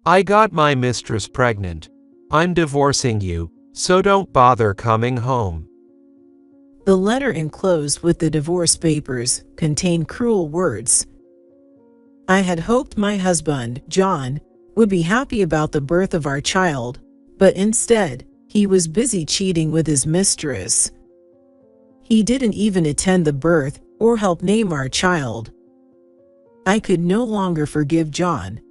I got my mistress pregnant. I'm divorcing you, so don't bother coming home. The letter enclosed with the divorce papers contained cruel words. I had hoped my husband, John, would be happy about the birth of our child, but instead, he was busy cheating with his mistress. He didn't even attend the birth or help name our child. I could no longer forgive John.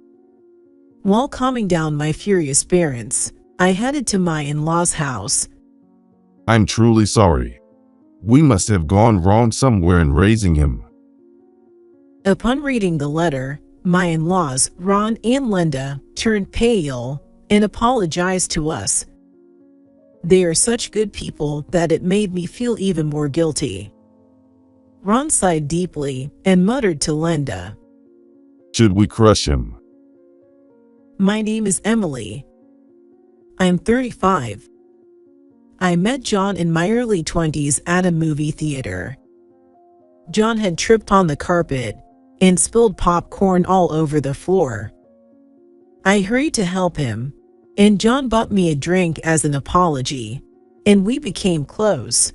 While calming down my furious parents, I headed to my in-laws' house. I'm truly sorry. We must have gone wrong somewhere in raising him. Upon reading the letter, my in-laws, Ron and Linda, turned pale and apologized to us. They are such good people that it made me feel even more guilty. Ron sighed deeply and muttered to Linda, Should we crush him? My name is Emily. I'm 35. I met John in my early 20s at a movie theater. John had tripped on the carpet and spilled popcorn all over the floor. I hurried to help him, and John bought me a drink as an apology, and we became close.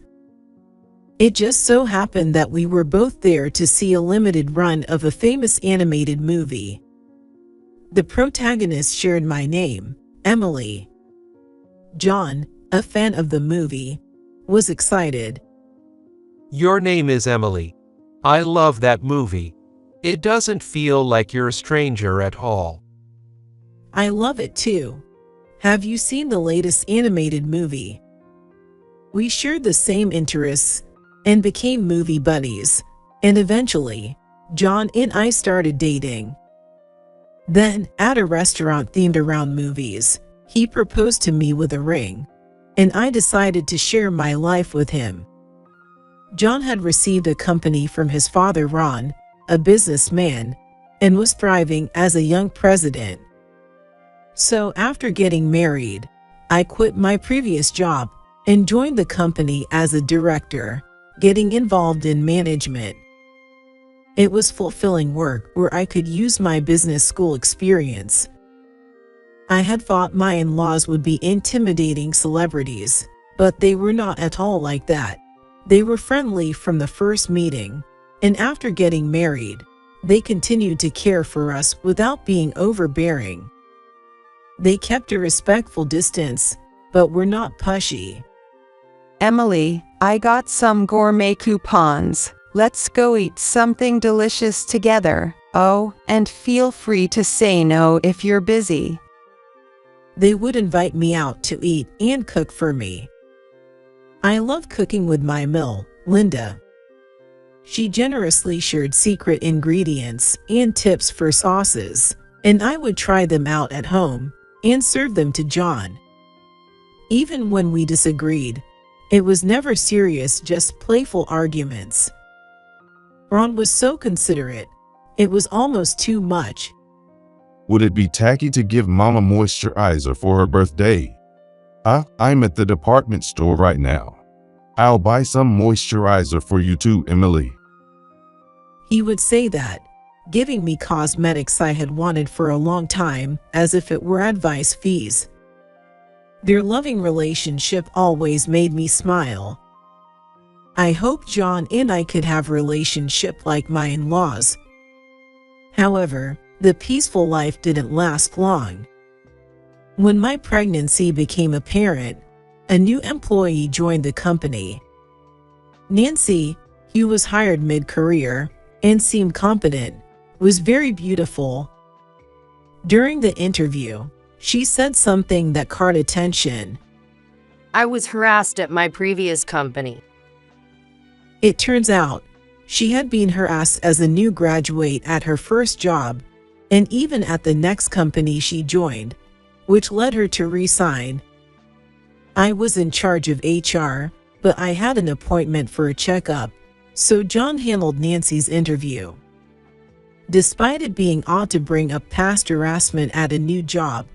It just so happened that we were both there to see a limited run of a famous animated movie. The protagonist shared my name, Emily. John, a fan of the movie, was excited. Your name is Emily. I love that movie. It doesn't feel like you're a stranger at all. I love it too. Have you seen the latest animated movie? We shared the same interests and became movie buddies, and eventually, John and I started dating. Then, at a restaurant themed around movies, he proposed to me with a ring, and I decided to share my life with him. John had received a company from his father Ron, a businessman, and was thriving as a young president. So after getting married, I quit my previous job and joined the company as a director, getting involved in management. It was fulfilling work where I could use my business school experience. I had thought my in-laws would be intimidating celebrities, but they were not at all like that. They were friendly from the first meeting, and after getting married, they continued to care for us without being overbearing. They kept a respectful distance, but were not pushy. Emily, I got some gourmet coupons. Let's go eat something delicious together. Oh, and feel free to say no if you're busy. They would invite me out to eat and cook for me. I love cooking with my mill, Linda. She generously shared secret ingredients and tips for sauces, and I would try them out at home and serve them to John. Even when we disagreed, it was never serious, just playful arguments. Ron was so considerate, it was almost too much. Would it be tacky to give Mama moisturizer for her birthday? I'm at the department store right now. I'll buy some moisturizer for you too, Emily. He would say that, giving me cosmetics I had wanted for a long time, as if it were advice fees. Their loving relationship always made me smile. I hoped John and I could have a relationship like my in-laws. However, the peaceful life didn't last long. When my pregnancy became apparent, a new employee joined the company. Nancy, who was hired mid-career and seemed competent, was very beautiful. During the interview, she said something that caught attention. I was harassed at my previous company. It turns out, she had been harassed as a new graduate at her first job, and even at the next company she joined, which led her to resign. I was in charge of HR, but I had an appointment for a checkup, so John handled Nancy's interview. Despite it being odd to bring up past harassment at a new job,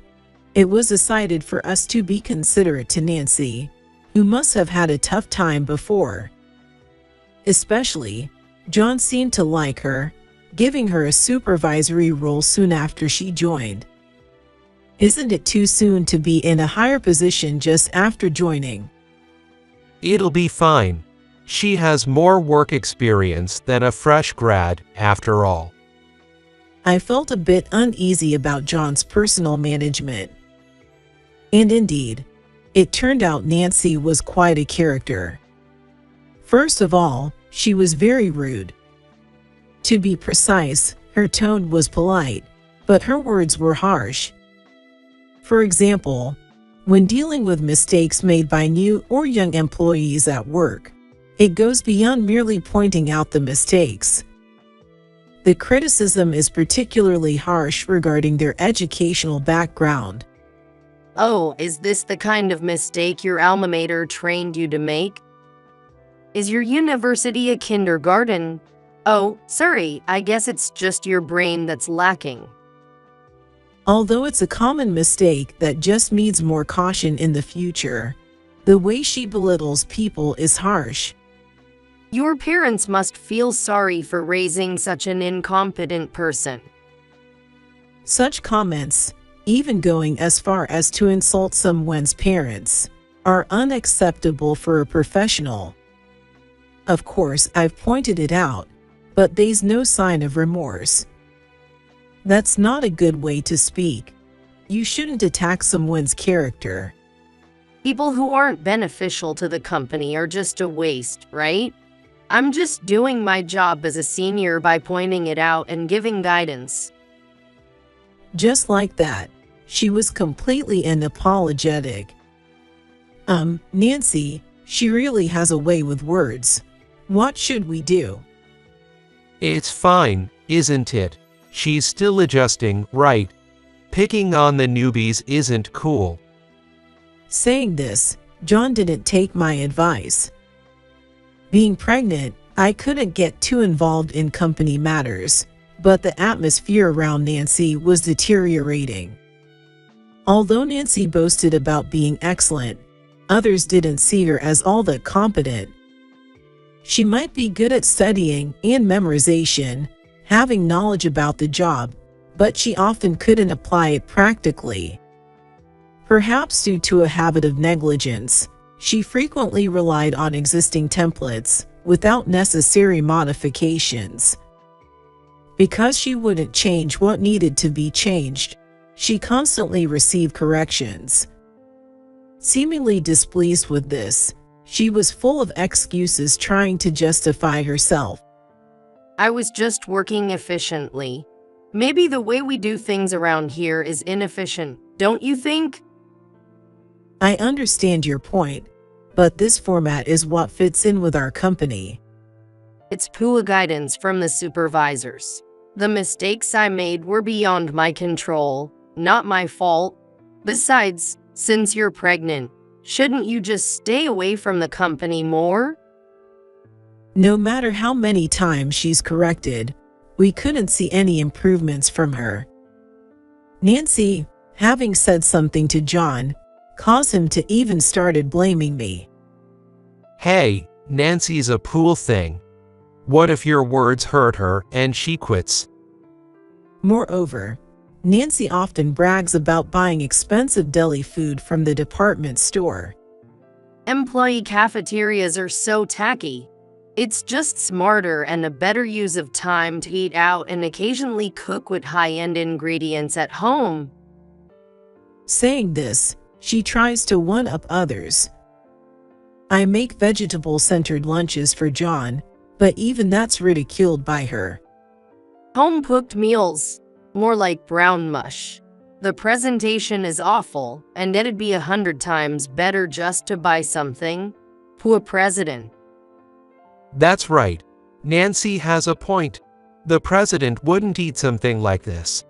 it was decided for us to be considerate to Nancy, who must have had a tough time before. Especially, John seemed to like her, giving her a supervisory role soon after she joined. Isn't it too soon to be in a higher position just after joining? It'll be fine. She has more work experience than a fresh grad, after all. I felt a bit uneasy about John's personal management. And indeed, it turned out Nancy was quite a character. First of all, she was very rude. To be precise, her tone was polite, but her words were harsh. For example, when dealing with mistakes made by new or young employees at work, it goes beyond merely pointing out the mistakes. The criticism is particularly harsh regarding their educational background. Oh, is this the kind of mistake your alma mater trained you to make? Is your university a kindergarten? Oh, sorry, I guess it's just your brain that's lacking. Although it's a common mistake that just needs more caution in the future, the way she belittles people is harsh. Your parents must feel sorry for raising such an incompetent person. Such comments, even going as far as to insult someone's parents, are unacceptable for a professional. Of course, I've pointed it out, but there's no sign of remorse. That's not a good way to speak. You shouldn't attack someone's character. People who aren't beneficial to the company are just a waste, right? I'm just doing my job as a senior by pointing it out and giving guidance. Just like that, she was completely unapologetic. Nancy, she really has a way with words. What should we do? It's fine, isn't it? She's still adjusting, right? Picking on the newbies isn't cool. Saying this, John didn't take my advice. Being pregnant, I couldn't get too involved in company matters, but the atmosphere around Nancy was deteriorating. Although Nancy boasted about being excellent, others didn't see her as all that competent. She might be good at studying and memorization, having knowledge about the job, but she often couldn't apply it practically. Perhaps due to a habit of negligence, she frequently relied on existing templates without necessary modifications. Because she wouldn't change what needed to be changed, she constantly received corrections. Seemingly displeased with this, she was full of excuses trying to justify herself. I was just working efficiently. Maybe the way we do things around here is inefficient, don't you think? I understand your point, but this format is what fits in with our company. It's poor guidance from the supervisors. The mistakes I made were beyond my control, not my fault. Besides, since you're pregnant, shouldn't you just stay away from the company more? No matter how many times she's corrected, we couldn't see any improvements from her. Nancy, having said something to John, caused him to even started blaming me. Hey, Nancy's a pool thing. What if your words hurt her and she quits? Moreover, Nancy often brags about buying expensive deli food from the department store. Employee cafeterias are so tacky. It's just smarter and a better use of time to eat out and occasionally cook with high-end ingredients at home. Saying this, she tries to one-up others. I make vegetable-centered lunches for John, but even that's ridiculed by her. Home-cooked meals, more like brown mush. The presentation is awful, and it'd be 100 times better just to buy something. Poor president. That's right. Nancy has a point. The president wouldn't eat something like this.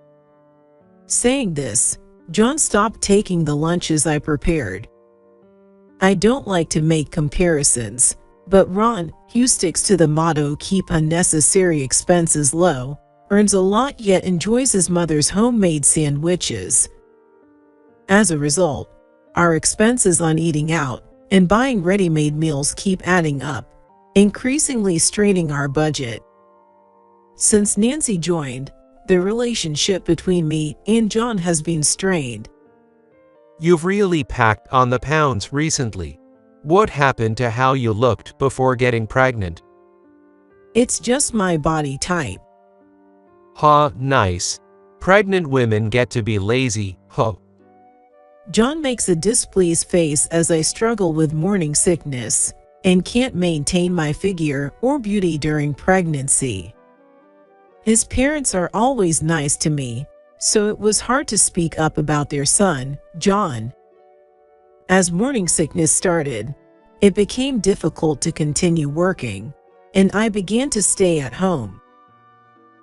Saying this, John stopped taking the lunches I prepared. I don't like to make comparisons, but Ron, who sticks to the motto "keep unnecessary expenses low," earns a lot yet enjoys his mother's homemade sandwiches. As a result, our expenses on eating out and buying ready-made meals keep adding up, increasingly straining our budget. Since Nancy joined, the relationship between me and John has been strained, You've really packed on the pounds recently. What happened to how you looked before getting pregnant? It's just my body type. Ha, nice. Pregnant women get to be lazy, huh? John makes a displeased face as I struggle with morning sickness and can't maintain my figure or beauty during pregnancy. His parents are always nice to me, so it was hard to speak up about their son, John. As morning sickness started, it became difficult to continue working, and I began to stay at home.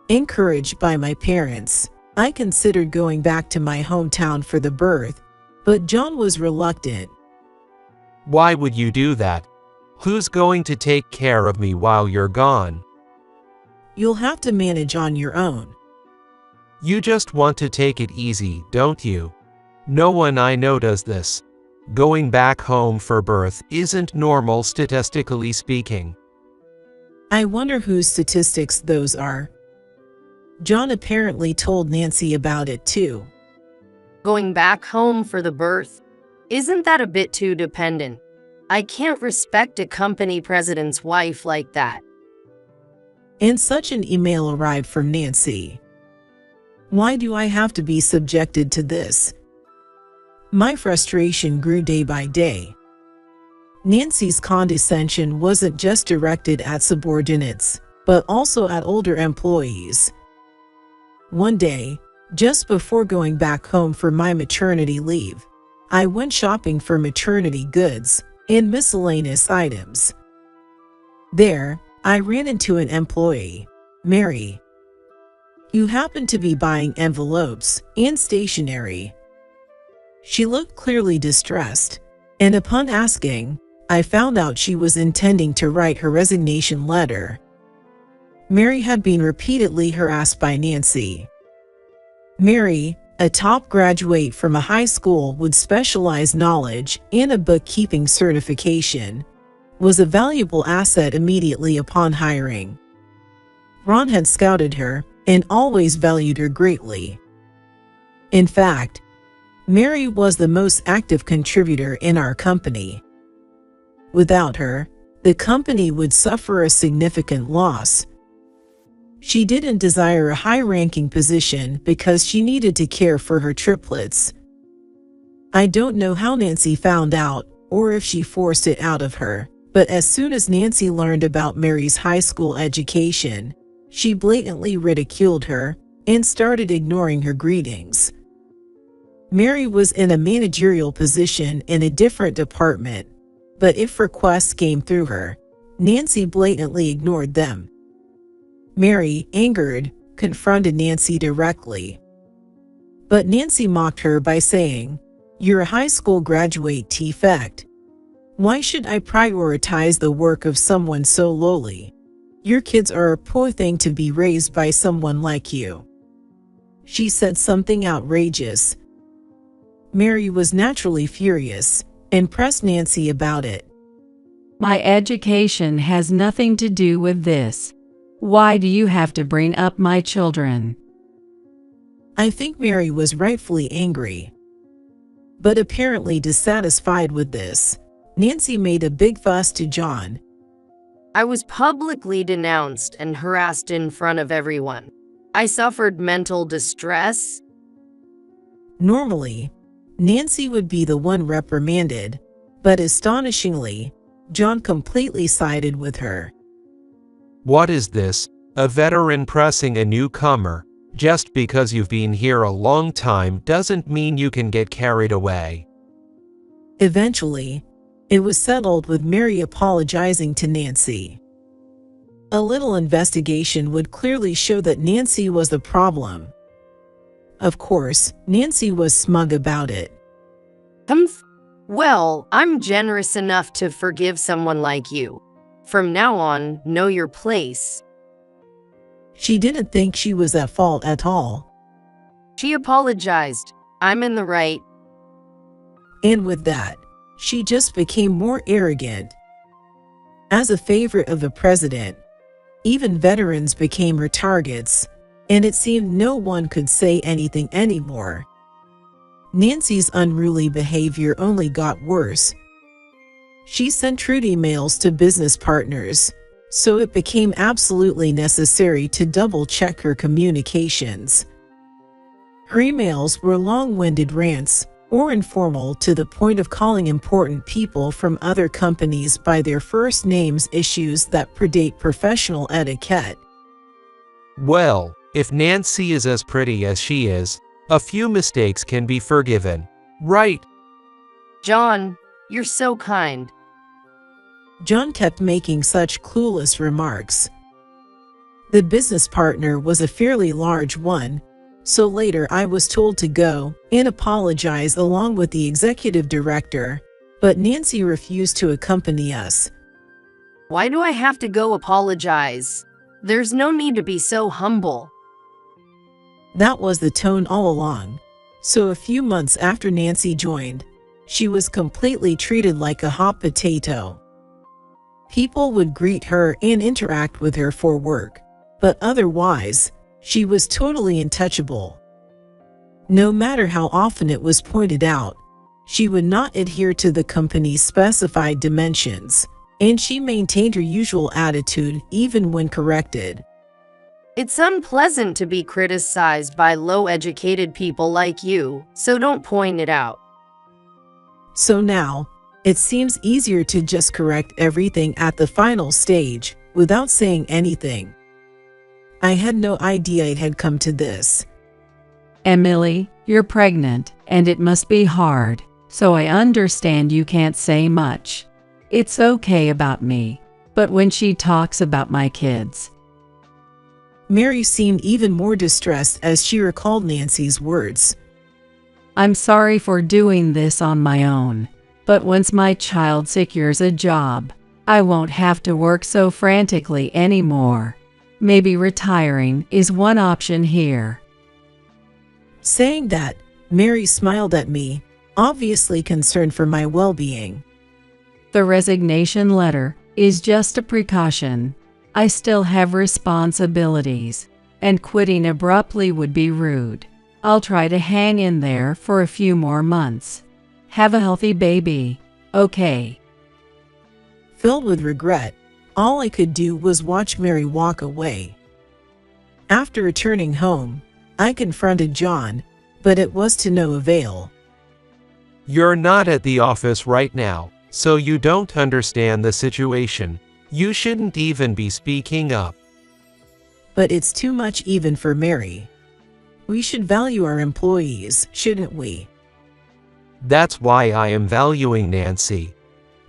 Encouraged by my parents, I considered going back to my hometown for the birth, but John was reluctant. Why would you do that? Who's going to take care of me while you're gone? You'll have to manage on your own. You just want to take it easy, don't you? No one I know does this. Going back home for birth isn't normal statistically speaking. I wonder whose statistics those are. John apparently told Nancy about it too. Going back home for the birth? Isn't that a bit too dependent? I can't respect a company president's wife like that. And such an email arrived from Nancy. Why do I have to be subjected to this? My frustration grew day by day. Nancy's condescension wasn't just directed at subordinates, but also at older employees. One day, just before going back home for my maternity leave, I went shopping for maternity goods and miscellaneous items. There, I ran into an employee, Mary, who happened to be buying envelopes and stationery. She looked clearly distressed, and upon asking, I found out she was intending to write her resignation letter. Mary had been repeatedly harassed by Nancy. Mary, a top graduate from a high school with specialized knowledge and a bookkeeping certification, was a valuable asset immediately upon hiring. Ron had scouted her and always valued her greatly. In fact, Mary was the most active contributor in our company. Without her, the company would suffer a significant loss. She didn't desire a high-ranking position because she needed to care for her triplets. I don't know how Nancy found out or if she forced it out of her, but as soon as Nancy learned about Mary's high school education, she blatantly ridiculed her and started ignoring her greetings. Mary was in a managerial position in a different department, but if requests came through her, Nancy blatantly ignored them. Mary, angered, confronted Nancy directly. But Nancy mocked her by saying, "You're a high school graduate, T-Fect. Why should I prioritize the work of someone so lowly? Your kids are a poor thing to be raised by someone like you." She said something outrageous. Mary was naturally furious and pressed Nancy about it. My education has nothing to do with this. Why do you have to bring up my children? I think Mary was rightfully angry. But apparently dissatisfied with this, Nancy made a big fuss to John. I was publicly denounced and harassed in front of everyone. I suffered mental distress. Normally, Nancy would be the one reprimanded, but astonishingly, John completely sided with her. What is this? A veteran pressing a newcomer? Just because you've been here a long time doesn't mean you can get carried away. Eventually, it was settled with Mary apologizing to Nancy. A little investigation would clearly show that Nancy was the problem. Of course, Nancy was smug about it. Well, I'm generous enough to forgive someone like you. From now on, know your place. She didn't think she was at fault at all. She apologized. I'm in the right. And with that, she just became more arrogant. As a favorite of the president, even veterans became her targets, and it seemed no one could say anything anymore. Nancy's unruly behavior only got worse. She sent rude emails to business partners, so it became absolutely necessary to double-check her communications. Her emails were long-winded rants, or informal to the point of calling important people from other companies by their first names, issues that predate professional etiquette. Well, if Nancy is as pretty as she is, a few mistakes can be forgiven, right? John, you're so kind. John kept making such clueless remarks. The business partner was a fairly large one, so later I was told to go and apologize along with the executive director, but Nancy refused to accompany us. Why do I have to go apologize? There's no need to be so humble. That was the tone all along. So a few months after Nancy joined, she was completely treated like a hot potato. People would greet her and interact with her for work, but otherwise, she was totally untouchable. No matter how often it was pointed out, she would not adhere to the company's specified dimensions, and she maintained her usual attitude even when corrected. It's unpleasant to be criticized by low-educated people like you, so don't point it out. So now, it seems easier to just correct everything at the final stage, without saying anything. I had no idea it had come to this. Emily, you're pregnant, and it must be hard, so I understand you can't say much. It's okay about me, but when she talks about my kids. Mary seemed even more distressed as she recalled Nancy's words. I'm sorry for doing this on my own, but once my child secures a job, I won't have to work so frantically anymore. Maybe retiring is one option here. Saying that, Mary smiled at me, obviously concerned for my well-being. The resignation letter is just a precaution. I still have responsibilities, and quitting abruptly would be rude. I'll try to hang in there for a few more months. Have a healthy baby, okay? Filled with regret, all I could do was watch Mary walk away. After returning home, I confronted John, but it was to no avail. You're not at the office right now, so you don't understand the situation. You shouldn't even be speaking up. But it's too much even for Mary. We should value our employees, shouldn't we? That's why I am valuing Nancy.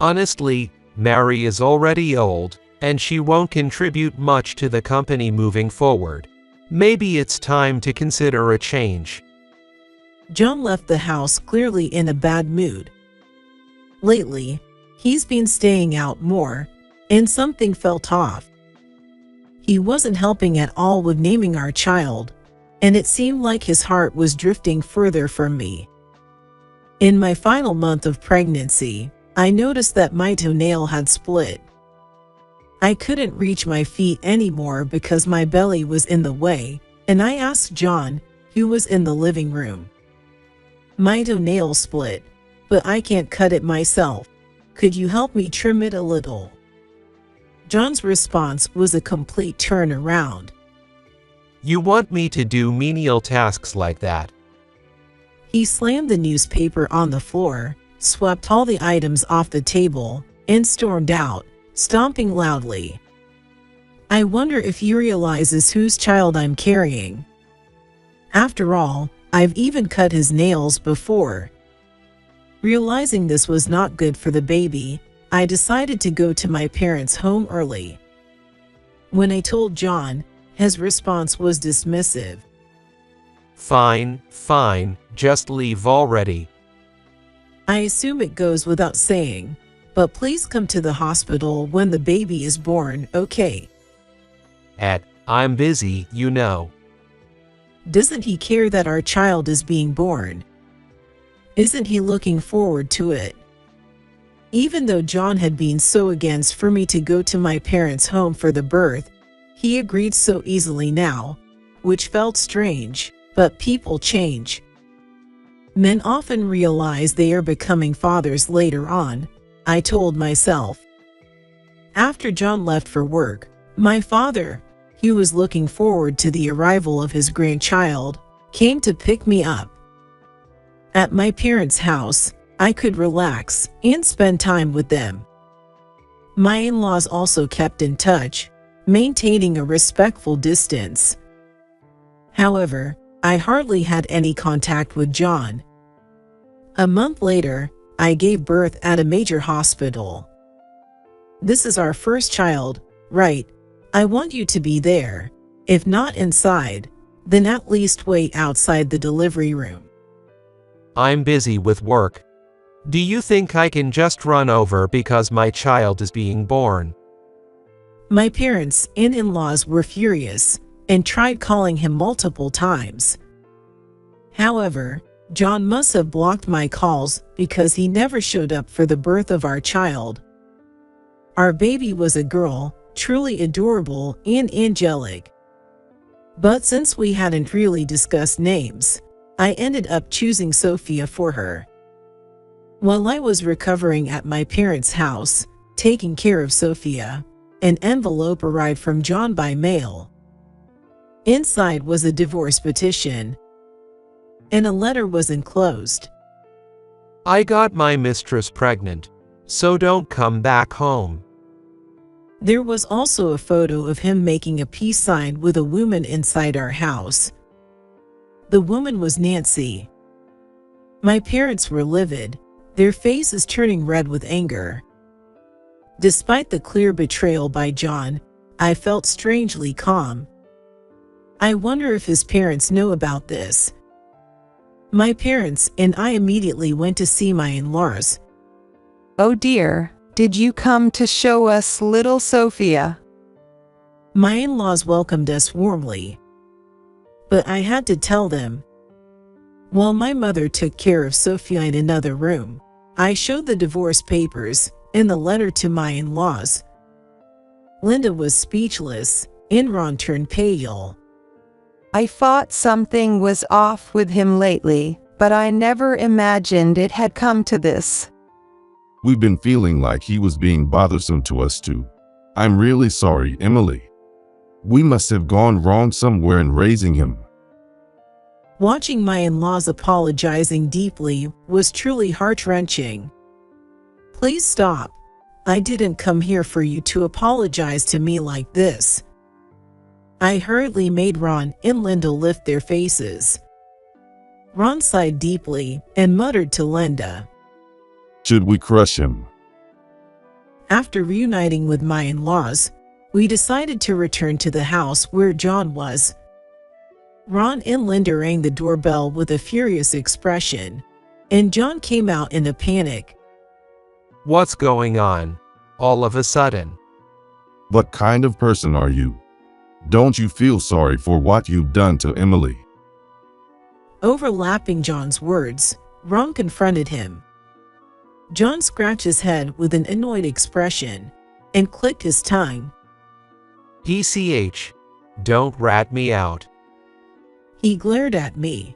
Honestly, Mary is already old, and she won't contribute much to the company moving forward. Maybe it's time to consider a change. John left the house clearly in a bad mood. Lately, he's been staying out more, and something felt off. He wasn't helping at all with naming our child, and it seemed like his heart was drifting further from me. In my final month of pregnancy, I noticed that my toenail had split. I couldn't reach my feet anymore because my belly was in the way, and I asked John, who was in the living room. My toenail split, but I can't cut it myself. Could you help me trim it a little? John's response was a complete turnaround. You want me to do menial tasks like that? He slammed the newspaper on the floor, swept all the items off the table, and stormed out, stomping loudly. I wonder if he realizes whose child I'm carrying. After all, I've even cut his nails before. Realizing this was not good for the baby, I decided to go to my parents' home early. When I told John, his response was dismissive. Fine, just leave already. I assume it goes without saying, but please come to the hospital when the baby is born, okay? I'm busy, you know. Doesn't he care that our child is being born? Isn't he looking forward to it? Even though John had been so against for me to go to my parents' home for the birth, he agreed so easily now, which felt strange, but people change. Men often realize they are becoming fathers later on, I told myself. After John left for work, my father, who was looking forward to the arrival of his grandchild, came to pick me up. At my parents' house, I could relax and spend time with them. My in-laws also kept in touch, maintaining a respectful distance. However, I hardly had any contact with John. A month later, I gave birth at a major hospital. This is our first child, right? I want you to be there. If not inside, then at least wait outside the delivery room. I'm busy with work. Do you think I can just run over because my child is being born? My parents and in-laws were furious and tried calling him multiple times. However, John must have blocked my calls because he never showed up for the birth of our child. Our baby was a girl, truly adorable and angelic. But since we hadn't really discussed names, I ended up choosing Sophia for her. While I was recovering at my parents' house, taking care of Sophia, an envelope arrived from John by mail. Inside was a divorce petition, and a letter was enclosed. I got my mistress pregnant, so don't come back home. There was also a photo of him making a peace sign with a woman inside our house. The woman was Nancy. My parents were livid, their faces turning red with anger. Despite the clear betrayal by John, I felt strangely calm. I wonder if his parents know about this. My parents and I immediately went to see my in-laws. Oh dear, did you come to show us little Sophia? My in-laws welcomed us warmly. But I had to tell them. While my mother took care of Sophia in another room, I showed the divorce papers and the letter to my in-laws. Linda was speechless, and Ron turned pale. I thought something was off with him lately, but I never imagined it had come to this. We've been feeling like he was being bothersome to us too. I'm really sorry, Emily. We must have gone wrong somewhere in raising him. Watching my in-laws apologizing deeply was truly heart-wrenching. Please stop. I didn't come here for you to apologize to me like this. I hurriedly made Ron and Linda lift their faces. Ron sighed deeply and muttered to Linda, Should we crush him? After reuniting with my in-laws, we decided to return to the house where John was. Ron and Linda rang the doorbell with a furious expression, and John came out in a panic. What's going on? All of a sudden. What kind of person are you? Don't you feel sorry for what you've done to Emily? Overlapping John's words, Ron confronted him. John scratched his head with an annoyed expression and clicked his tongue. PCH. Don't rat me out. He glared at me.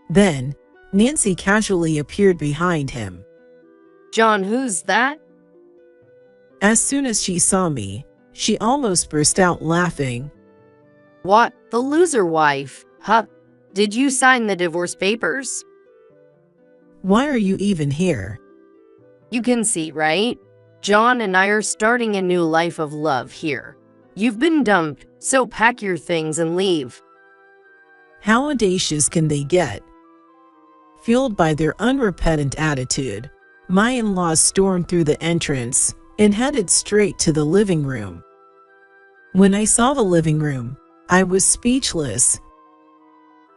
Then, Nancy casually appeared behind him. John, who's that? As soon as she saw me, she almost burst out laughing. What? The loser wife? Huh? Did you sign the divorce papers? Why are you even here? You can see, right? John and I are starting a new life of love here. You've been dumped, so pack your things and leave. How audacious can they get? Fueled by their unrepentant attitude, my in-laws stormed through the entrance and headed straight to the living room. When I saw the living room, I was speechless.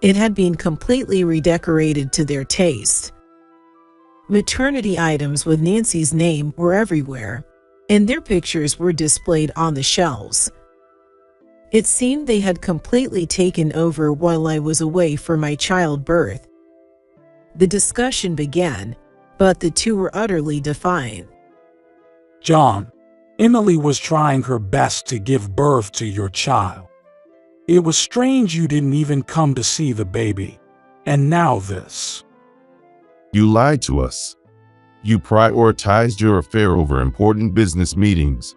It had been completely redecorated to their taste. Maternity items with Nancy's name were everywhere, and their pictures were displayed on the shelves. It seemed they had completely taken over while I was away for my childbirth. The discussion began, but the two were utterly defiant. John, Emily was trying her best to give birth to your child. It was strange you didn't even come to see the baby. And now this. You lied to us. You prioritized your affair over important business meetings.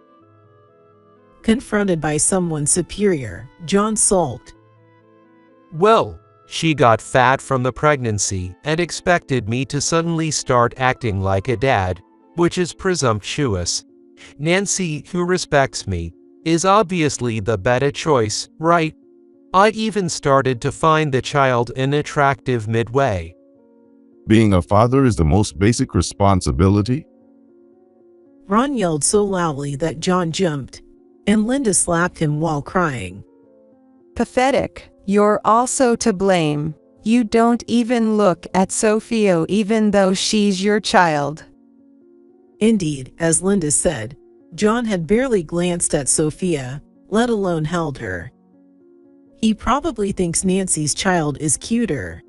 Confronted by someone superior, John sulked. Well, she got fat from the pregnancy and expected me to suddenly start acting like a dad, which is presumptuous. Nancy, who respects me, is obviously the better choice, right? I even started to find the child unattractive midway. Being a father is the most basic responsibility. Ron yelled so loudly that John jumped, and Linda slapped him while crying. Pathetic. You're also to blame. You don't even look at Sophia even though she's your child. Indeed, as Linda said, John had barely glanced at Sophia, let alone held her. He probably thinks Nancy's child is cuter.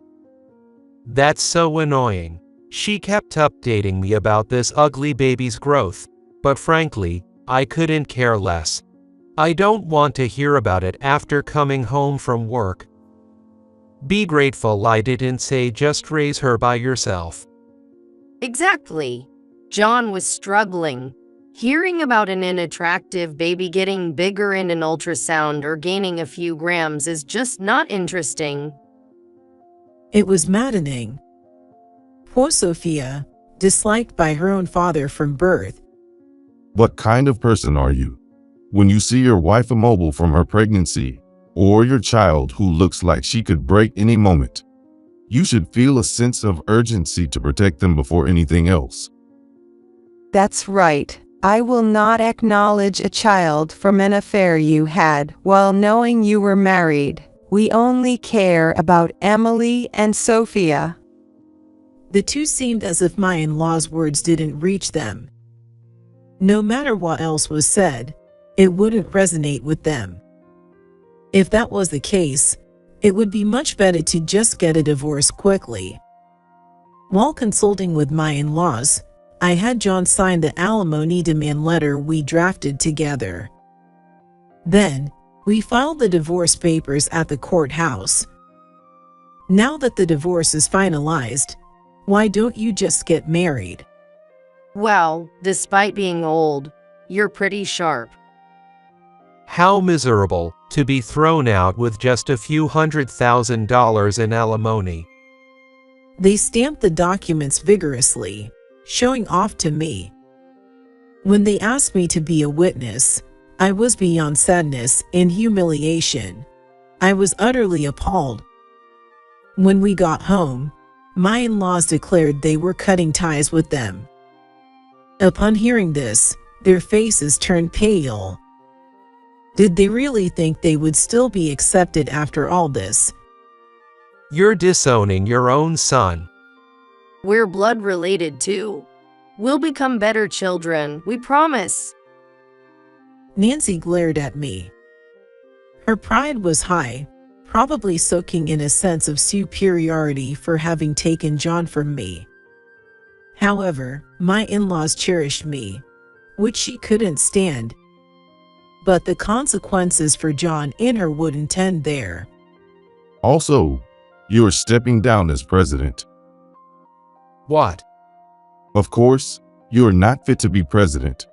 That's so annoying. She kept updating me about this ugly baby's growth, but frankly, I couldn't care less. I don't want to hear about it after coming home from work. Be grateful I didn't say just raise her by yourself. Exactly. John was struggling. Hearing about an unattractive baby getting bigger in an ultrasound or gaining a few grams is just not interesting. It was maddening. Poor Sophia, disliked by her own father from birth. What kind of person are you? When you see your wife immobile from her pregnancy, or your child who looks like she could break any moment, you should feel a sense of urgency to protect them before anything else. That's right. I will not acknowledge a child from an affair you had while knowing you were married. We only care about Emily and Sophia. The two seemed as if my in-laws' words didn't reach them. No matter what else was said, it wouldn't resonate with them. If that was the case, it would be much better to just get a divorce quickly. While consulting with my in-laws, I had John sign the alimony demand letter we drafted together. Then, we filed the divorce papers at the courthouse. Now that the divorce is finalized, why don't you just get married? Well, despite being old, you're pretty sharp. How miserable to be thrown out with just a few $100,000 in alimony. They stamped the documents vigorously, showing off to me. When they asked me to be a witness, I was beyond sadness and humiliation. I was utterly appalled. When we got home, my in-laws declared they were cutting ties with them. Upon hearing this, their faces turned pale. Did they really think they would still be accepted after all this? You're disowning your own son. We're blood related too. We'll become better children, we promise. Nancy glared at me. Her pride was high, probably soaking in a sense of superiority for having taken John from me. However, my in-laws cherished me, which she couldn't stand. But the consequences for John and her wouldn't end there. Also, you are stepping down as president. What? Of course, you are not fit to be president,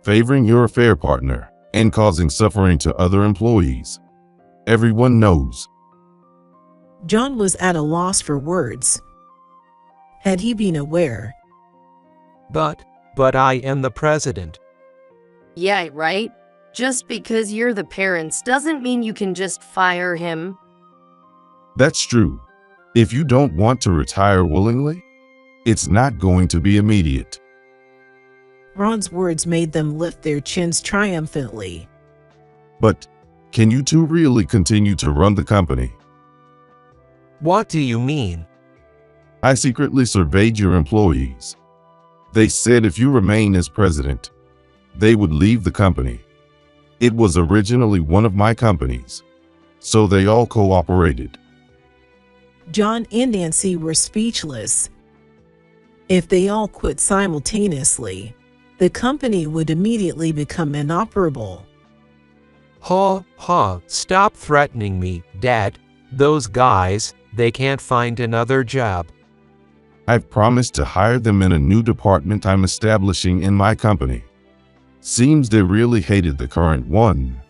favoring your affair partner and causing suffering to other employees. Everyone knows. John was at a loss for words. Had he been aware? But I am the president. Yeah, right? Just because you're the parents doesn't mean you can just fire him. That's true. If you don't want to retire willingly, it's not going to be immediate. Ron's words made them lift their chins triumphantly. But can you two really continue to run the company? What do you mean? I secretly surveyed your employees. They said if you remain as president, they would leave the company. It was originally one of my companies, so they all cooperated. John and Nancy were speechless. If they all quit simultaneously, the company would immediately become inoperable. Stop threatening me, Dad. Those guys, they can't find another job. I've promised to hire them in a new department I'm establishing in my company. Seems they really hated the current one.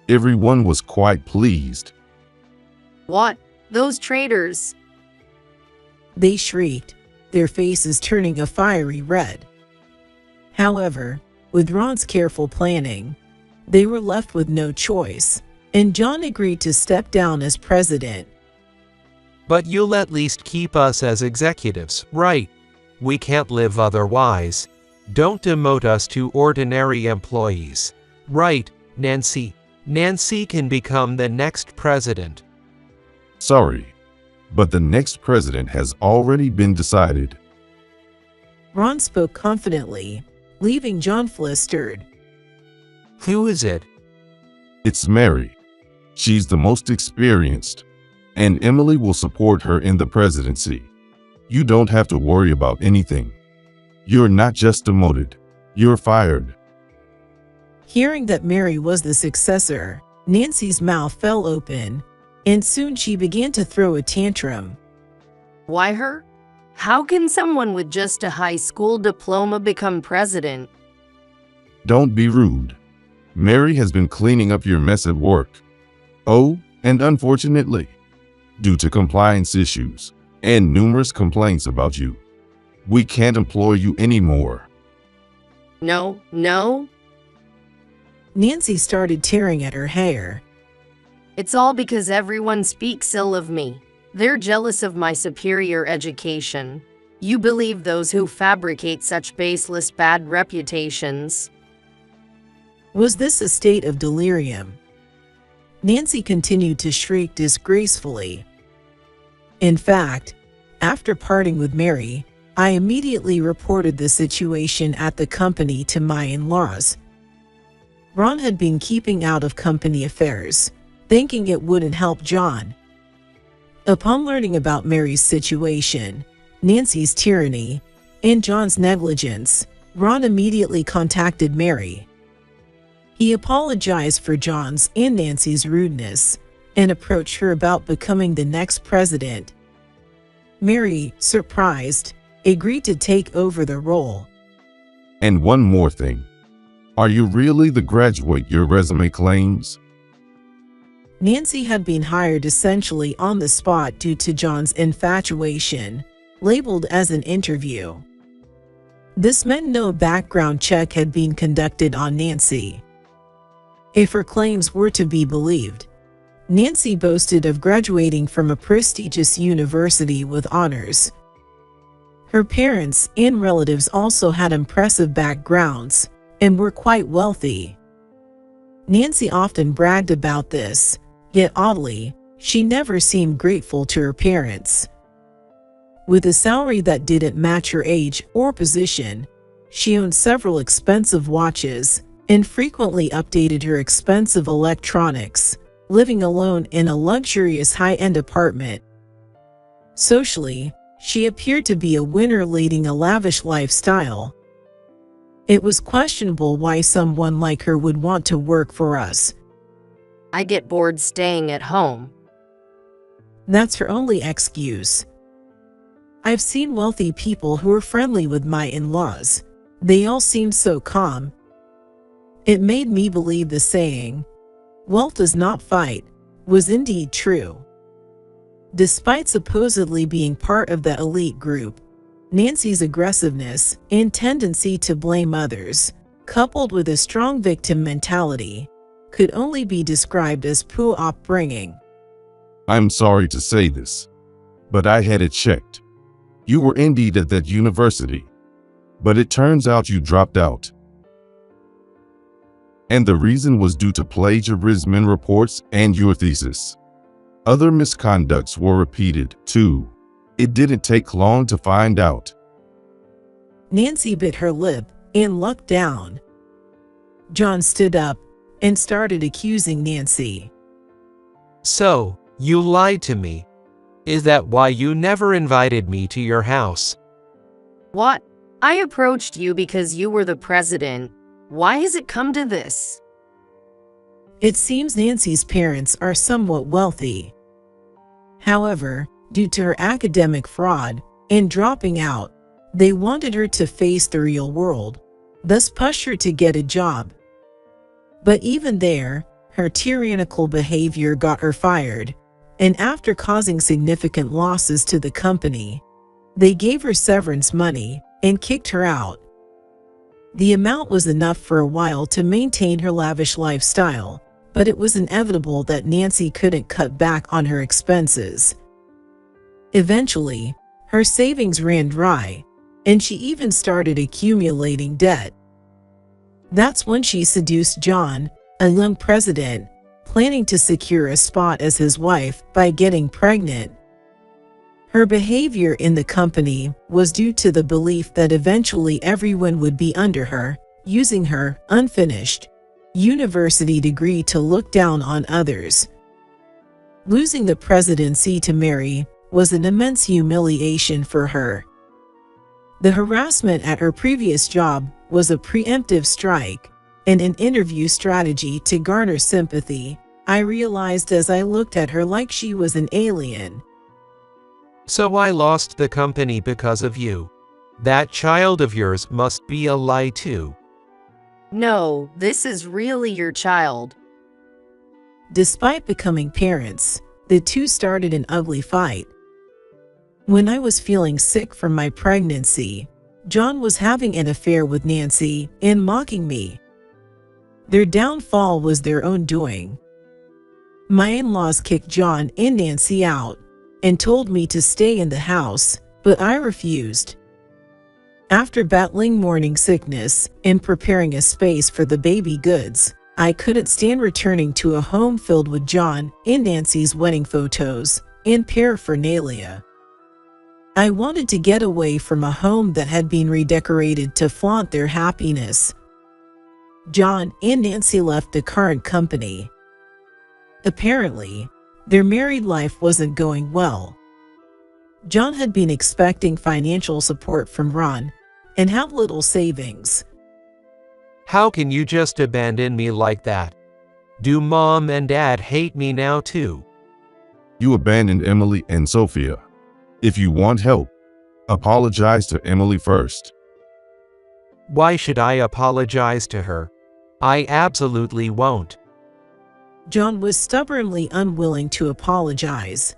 Everyone was quite pleased. What? Those traitors? They shrieked, their faces turning a fiery red. However, with Ron's careful planning, they were left with no choice, and John agreed to step down as president. But you'll at least keep us as executives, right? We can't live otherwise. Don't demote us to ordinary employees. Right, Nancy? Nancy can become the next president. Sorry, but the next president has already been decided. Ron spoke confidently, leaving John flustered. Who is it? It's Mary. She's the most experienced, and Emily will support her in the presidency. You don't have to worry about anything. You're not just demoted, you're fired. Hearing that Mary was the successor, Nancy's mouth fell open, and soon she began to throw a tantrum. Why her? How can someone with just a high school diploma become president? Don't be rude. Mary has been cleaning up your mess at work. Oh, and unfortunately, due to compliance issues and numerous complaints about you, we can't employ you anymore. No. Nancy started tearing at her hair. It's all because everyone speaks ill of me. They're jealous of my superior education. You believe those who fabricate such baseless bad reputations? Was this a state of delirium? Nancy continued to shriek disgracefully. In fact, after parting with Mary, I immediately reported the situation at the company to my in-laws. Ron had been keeping out of company affairs, thinking it wouldn't help John. Upon learning about Mary's situation, Nancy's tyranny, and John's negligence, Ron immediately contacted Mary. He apologized for John's and Nancy's rudeness and approached her about becoming the next president. Mary, surprised, agreed to take over the role. And one more thing. Are you really the graduate your resume claims? Nancy had been hired essentially on the spot due to John's infatuation, labeled as an interview. This meant no background check had been conducted on Nancy. If her claims were to be believed, Nancy boasted of graduating from a prestigious university with honors. Her parents and relatives also had impressive backgrounds and were quite wealthy. Nancy often bragged about this, yet oddly, she never seemed grateful to her parents. With a salary that didn't match her age or position, she owned several expensive watches and frequently updated her expensive electronics, living alone in a luxurious high-end apartment. Socially, she appeared to be a winner leading a lavish lifestyle. It was questionable why someone like her would want to work for us. I get bored staying at home. That's her only excuse. I've seen wealthy people who are friendly with my in-laws. They all seem so calm. It made me believe the saying, "Wealth does not fight," was indeed true. Despite supposedly being part of the elite group, Nancy's aggressiveness and tendency to blame others, coupled with a strong victim mentality, could only be described as poor upbringing. I'm sorry to say this, but I had it checked. You were indeed at that university, but it turns out you dropped out. And the reason was due to plagiarism in reports and your thesis. Other misconducts were repeated, too. It didn't take long to find out. Nancy bit her lip and looked down. John stood up and started accusing Nancy. So, you lied to me. Is that why you never invited me to your house? What? I approached you because you were the president. Why has it come to this? It seems Nancy's parents are somewhat wealthy. However, due to her academic fraud, and dropping out. They wanted her to face the real world, thus push her to get a job. But even there, her tyrannical behavior got her fired, and after causing significant losses to the company, they gave her severance money and kicked her out. The amount was enough for a while to maintain her lavish lifestyle, but it was inevitable that Nancy couldn't cut back on her expenses. Eventually, her savings ran dry, and she even started accumulating debt. That's when she seduced John, a young president, planning to secure a spot as his wife by getting pregnant. Her behavior in the company was due to the belief that eventually everyone would be under her, using her unfinished university degree to look down on others. Losing the presidency to Mary was an immense humiliation for her. The harassment at her previous job was a preemptive strike and an interview strategy to garner sympathy. I realized as I looked at her like she was an alien. So I lost the company because of you. That child of yours must be a lie too. No, this is really your child. Despite becoming parents, the two started an ugly fight. When I was feeling sick from my pregnancy, John was having an affair with Nancy and mocking me. Their downfall was their own doing. My in-laws kicked John and Nancy out and told me to stay in the house, but I refused. After battling morning sickness and preparing a space for the baby goods, I couldn't stand returning to a home filled with John and Nancy's wedding photos and paraphernalia. I wanted to get away from a home that had been redecorated to flaunt their happiness. John and Nancy left the current company. Apparently, their married life wasn't going well. John had been expecting financial support from Ron and had little savings. How can you just abandon me like that? Do Mom and Dad hate me now too? You abandoned Emily and Sophia. If you want help, apologize to Emily first. Why should I apologize to her? I absolutely won't. John was stubbornly unwilling to apologize.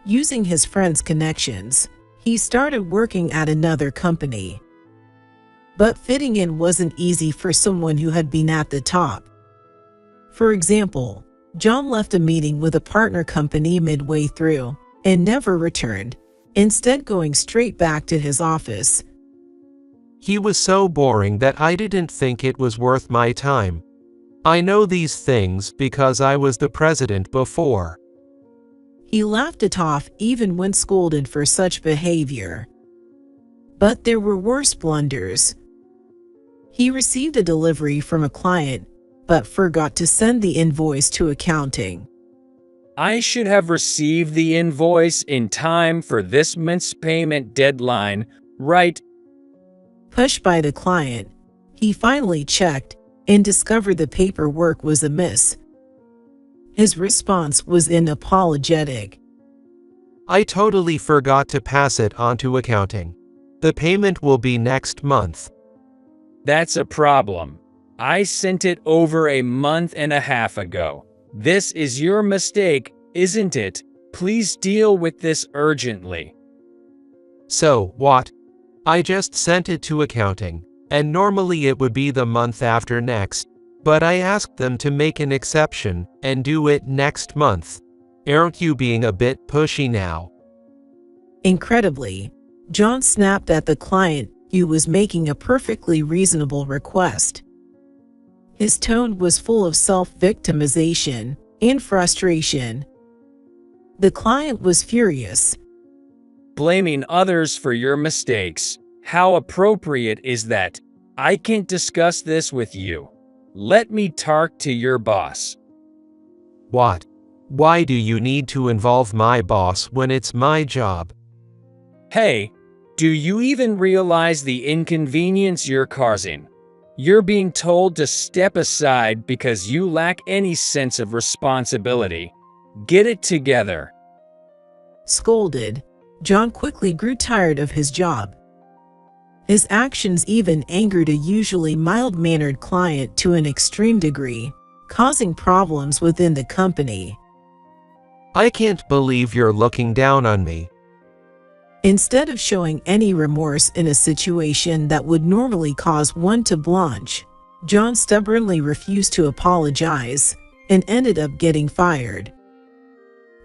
Using his friend's connections, he started working at another company. But fitting in wasn't easy for someone who had been at the top. For example, John left a meeting with a partner company midway through and never returned, instead going straight back to his office. He was so boring that I didn't think it was worth my time. I know these things because I was the president before. He laughed it off even when scolded for such behavior. But there were worse blunders. He received a delivery from a client, but forgot to send the invoice to accounting. I should have received the invoice in time for this month's payment deadline, right? Pushed by the client, he finally checked and discovered the paperwork was amiss. His response was inapologetic. I totally forgot to pass it on to accounting. The payment will be next month. That's a problem. I sent it over a month and a half ago. This is your mistake, isn't it? Please deal with this urgently. So, what? I just sent it to accounting, and normally it would be the month after next, but I asked them to make an exception and do it next month. Aren't you being a bit pushy now? Incredibly, John snapped at the client who was making a perfectly reasonable request. His tone was full of self-victimization and frustration. The client was furious. Blaming others for your mistakes. How appropriate is that? I can't discuss this with you. Let me talk to your boss. What? Why do you need to involve my boss when it's my job? Hey, do you even realize the inconvenience you're causing? You're being told to step aside because you lack any sense of responsibility. Get it together. Scolded, John quickly grew tired of his job. His actions even angered a usually mild-mannered client to an extreme degree, causing problems within the company. I can't believe you're looking down on me. Instead of showing any remorse in a situation that would normally cause one to blanch, John stubbornly refused to apologize and ended up getting fired.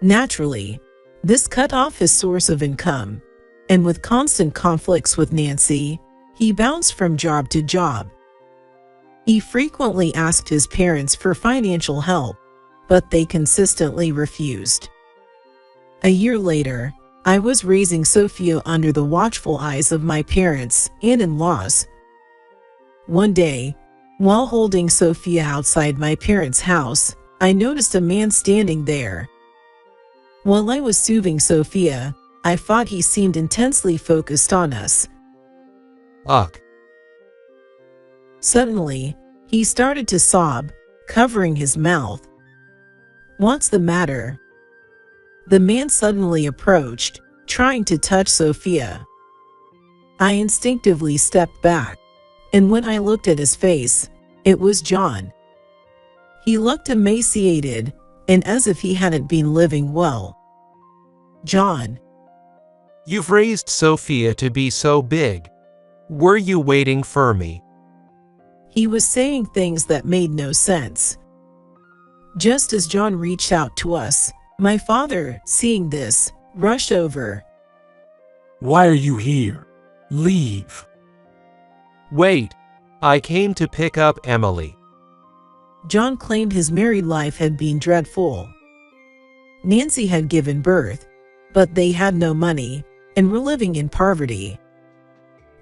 Naturally, this cut off his source of income, and with constant conflicts with Nancy, he bounced from job to job. He frequently asked his parents for financial help, but they consistently refused. A year later, I was raising Sophia under the watchful eyes of my parents and in-laws. One day, while holding Sophia outside my parents' house, I noticed a man standing there. While I was soothing Sophia, I thought he seemed intensely focused on us. Ugh. Suddenly, he started to sob, covering his mouth. "What's the matter?" The man suddenly approached, trying to touch Sophia. I instinctively stepped back, and when I looked at his face, it was John. He looked emaciated, and as if he hadn't been living well. "John." You've raised Sophia to be so big. Were you waiting for me? He was saying things that made no sense. Just as John reached out to us, my father, seeing this, rushed over. Why are you here? Leave. Wait, I came to pick up Emily. John claimed his married life had been dreadful. Nancy had given birth, but they had no money and were living in poverty.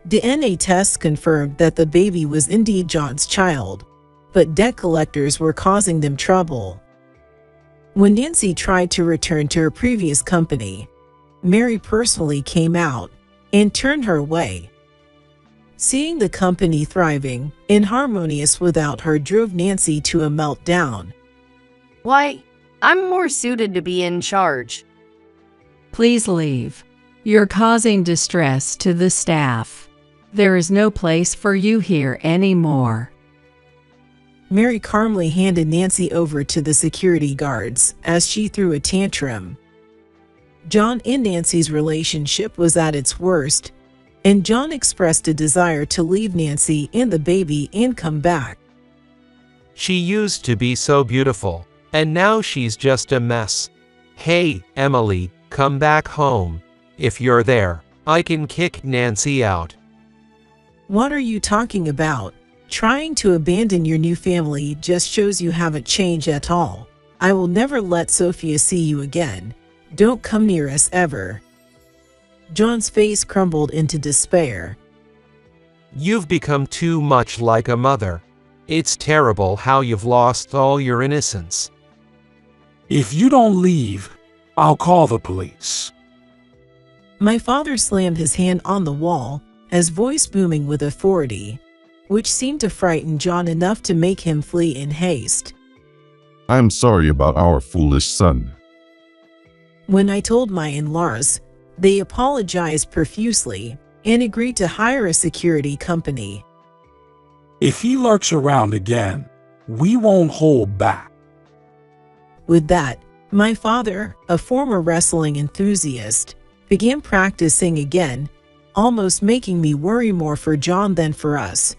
DNA tests confirmed that the baby was indeed John's child, but debt collectors were causing them trouble. When Nancy tried to return to her previous company, Mary personally came out and turned her away. Seeing the company thriving and harmonious without her drove Nancy to a meltdown. Why, I'm more suited to be in charge. Please leave. You're causing distress to the staff. There is no place for you here anymore. Mary calmly handed Nancy over to the security guards as she threw a tantrum. John and Nancy's relationship was at its worst, and John expressed a desire to leave Nancy and the baby and come back. She used to be so beautiful, and now she's just a mess. Hey, Emily, come back home. If you're there, I can kick Nancy out. What are you talking about? Trying to abandon your new family just shows you haven't changed at all. I will never let Sophia see you again. Don't come near us ever. John's face crumbled into despair. You've become too much like a mother. It's terrible how you've lost all your innocence. If you don't leave, I'll call the police. My father slammed his hand on the wall, his voice booming with authority, which seemed to frighten John enough to make him flee in haste. I'm sorry about our foolish son. When I told my in-laws, they apologized profusely and agreed to hire a security company. If he lurks around again, we won't hold back. With that, my father, a former wrestling enthusiast, began practicing again, almost making me worry more for John than for us.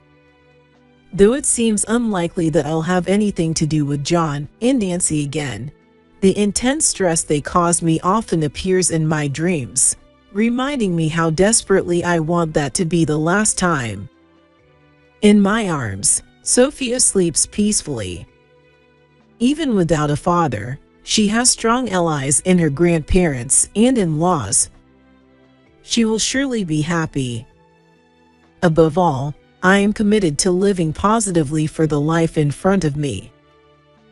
Though it seems unlikely that I'll have anything to do with John and Nancy again, the intense stress they caused me often appears in my dreams, reminding me how desperately I want that to be the last time. In my arms, Sophia sleeps peacefully. Even without a father, she has strong allies in her grandparents and in-laws. She will surely be happy. Above all, I am committed to living positively for the life in front of me.